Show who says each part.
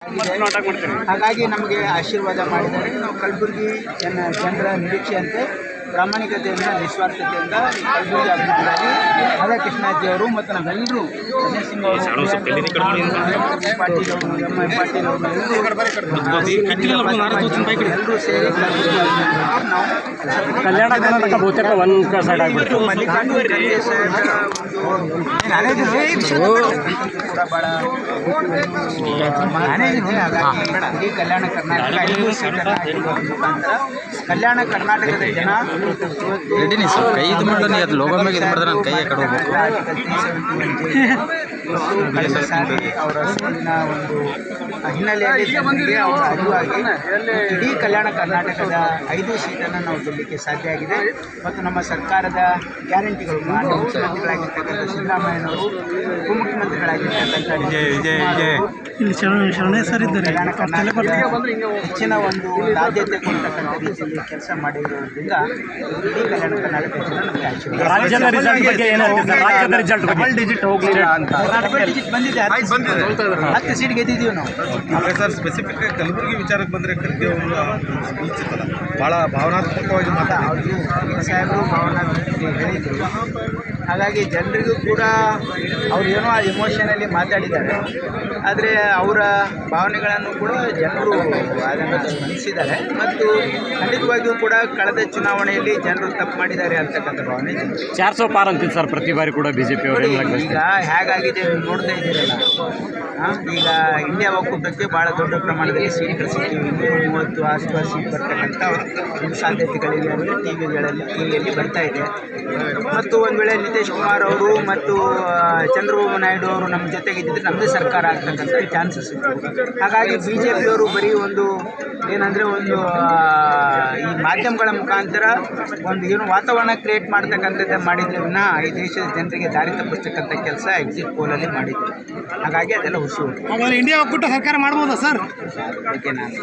Speaker 1: ಹಾಗಾಗಿ ನಮಗೆ ಆಶೀರ್ವಾದ ಮಾಡಿದ್ದಾರೆ. ನಾವು ಕಲಬುರಗಿ ಜನರ ನಿರೀಕ್ಷೆಯಂತೆ ಪ್ರಾಮಾಣಿಕತೆಯಿಂದ ನಿಸ್ವಾರ್ಥತೆಯಿಂದ ಕಲಬುರಗಿ ಅಭಿವೃದ್ಧಿಗಾಗಿ ರಾಧಾಕೃಷ್ಣಾಜಿಯವರು ಮತ್ತು ನಾವೆಲ್ಲರೂ ಅಜಯ್ ಸಿಂಗ್ ಅವರು ಪಾಟೀಲ್ ಅವರು ಪಾಟೀಲ್ ಅವರು ಎಲ್ಲರೂ ಸೇರಿ ನಾವು
Speaker 2: ಕಲ್ಯಾಣ ಕರ್ನಾಟಕ ಬಹುತೇಕ ಒಂದು ಸೈಡ್ ಆಗಿಬಿಟ್ಟು
Speaker 1: ಮಲ್ಲಿಕಾರ್ಜುನ ಖರ್ಗೆ ಕೂಡ ಭಾಳ ಇಡೀ ಕಲ್ಯಾಣ ಕರ್ನಾಟಕ 5 ಸೀಟನ್ನು ಮುಖಾಂತರ ಕಲ್ಯಾಣ ಕರ್ನಾಟಕದ ಜನ ಕಳೆದ ಸಾರಿ ಅವರ ಸೋಲಿನ ಒಂದು ಹಿನ್ನೆಲೆಯಲ್ಲಿ ಜನರಿಗೆ ಅವರ ಅರಿವಾಗಿ ಇಡೀ ಕಲ್ಯಾಣ ಕರ್ನಾಟಕದ 5 ಸೀಟನ್ನು ನಾವು ಗೆಲ್ಲಲಿಕ್ಕೆ ಸಾಧ್ಯ ಆಗಿದೆ. ಮತ್ತು ನಮ್ಮ ಸರ್ಕಾರದ ಗ್ಯಾರಂಟಿಗಳು ಮಾನ್ಯ ಮುಖ್ಯಮಂತ್ರಿಗಳಾಗಿರ್ತಕ್ಕಂಥ ಸಿದ್ದರಾಮಯ್ಯನವರು ಉಪಮುಖ್ಯಮಂತ್ರಿಗಳಾಗಿರ್ತಕ್ಕಂಥ ಕಲ್ಯಾಣ ಕರ್ನಾಟಕದ ಹೆಚ್ಚಿನ ಒಂದು ಆದ್ಯತೆ ಕೊಡ್ತಕ್ಕಂಥ ರೀತಿಯಲ್ಲಿ ಕೆಲಸ ಮಾಡಿರೋದ್ರಿಂದ ಇಡೀ ಕಲ್ಯಾಣ ಕರ್ನಾಟಕ ಜನ ನಮಗೆ ಆಶೀರ್ವಾದ.
Speaker 2: ರಾಜ್ಯದ ರಿಸಲ್ಟ್ ಬಗ್ಗೆ ಏನಾಗ್ತದೆ? ರಾಜ್ಯದ ರಿಸಲ್ಟ್ ಡಬಲ್ ಡಿಜಿಟ್ ಹೋಗಲಿಲ್ಲ ಅಂತ
Speaker 1: ಬಂದಿದೆ 10 ಸೀಟ್ ಗೆದ್ದಿದ್ದೀವಿ ನಾವು.
Speaker 3: ಅದೇ ಸರ್, ಸ್ಪೆಸಿಫಿಕ್ ಕಲಬುರಗಿ ವಿಚಾರಕ್ಕೆ ಬಂದರೆ ಖರ್ಗೆ ಅವರು ಸ್ಪೀಚ್ ಇತ್ತಲ್ಲ ಭಾಳ ಭಾವನಾತ್ಮಕವಾಗಿ
Speaker 1: ಮಾತಾಡಿ ಸಾಹೇಬರು ಭಾವನಾತ್ಮಕ ಹೇಳಿದರು. ಹಾಗಾಗಿ ಜನರಿಗೂ ಕೂಡ ಅವ್ರು ಏನೋ ಎಮೋಷನಲ್ಲಿ ಮಾತಾಡಿದ್ದಾರೆ, ಆದರೆ ಅವರ ಭಾವನೆಗಳನ್ನು ಕೂಡ ಜನರು ಅದನ್ನು ಸ್ಮರಿಸಿದ್ದಾರೆ. ಮತ್ತು ಖಂಡಿತವಾಗಿಯೂ ಕೂಡ ಕಳೆದ ಚುನಾವಣೆಯಲ್ಲಿ ಜನರು ತಪ್ಪು ಮಾಡಿದ್ದಾರೆ ಅಂತಕ್ಕಂಥ ಭಾವನೆ
Speaker 2: 400 ಪಾರ್ ಅಂತಿತ್ತು ಸರ್ ಪ್ರತಿ ಬಾರಿ ಕೂಡ ಬಿಜೆಪಿ ಅವರು.
Speaker 1: ಈಗ ಹೇಗಾಗಿದೆ ನೋಡ್ತಾ ಇದ್ದೀರಲ್ಲ, ಈಗ ಇಂಡಿಯಾ ಒಕ್ಕೂಟಕ್ಕೆ ಭಾಳ ದೊಡ್ಡ ಪ್ರಮಾಣದಲ್ಲಿ ಸೀಟ್ಗಳು ಸಿಕ್ಕಿವೆ. 230 ಆಸುಪಾಸು ಸೀಟ್ ಬರ್ತಕ್ಕಂಥ ಸಾಧ್ಯತೆಗಳಿವೆ ಅಂದರೆ ಟಿವಿಯಲ್ಲಿ ಬರ್ತಾ ಇದೆ. ಮತ್ತು ಒಂದು ವೇಳೆ ನಿತೀಶ್ ಕುಮಾರ್ ಅವರು ಮತ್ತು ಚಂದ್ರಬಾಬು ನಾಯ್ಡು ಅವರು ನಮ್ಮ ಜೊತೆಗಿದ್ದಿದ್ರೆ ನಮ್ಮದೇ ಸರ್ಕಾರ ಆಗ್ತಕ್ಕಂಥ ಚಾನ್ಸಸ್ ಇತ್ತು. ಹಾಗಾಗಿ BJPಯವರು ಬರೀ ಒಂದು ಏನಂದರೆ ಒಂದು ಈ ಮಾಧ್ಯಮಗಳ ಮುಖಾಂತರ ಒಂದು ಏನು ವಾತಾವರಣ ಕ್ರಿಯೇಟ್ ಮಾಡ್ತಕ್ಕಂಥದ್ದು ಮಾಡಿದರೆ ವಿನಃ ಈ ದೇಶದ ಜನರಿಗೆ ದಾರಿ ತಪ್ಪಿಸ್ತಕ್ಕಂಥ ಕೆಲಸ ಎಕ್ಸಿಟ್ ಪೋಲಲ್ಲಿ ಮಾಡಿದ್ರು. ಹಾಗಾಗಿ ಅದೆಲ್ಲ ಹುಸಿ ಹೋಗಿ
Speaker 2: ಇಂಡಿಯಾ ಒಕ್ಕೂಟ ಸರ್ಕಾರ ಮಾಡ್ಬೋದಾ ಸರ್?
Speaker 1: ಅದಕ್ಕೆ ನಾನು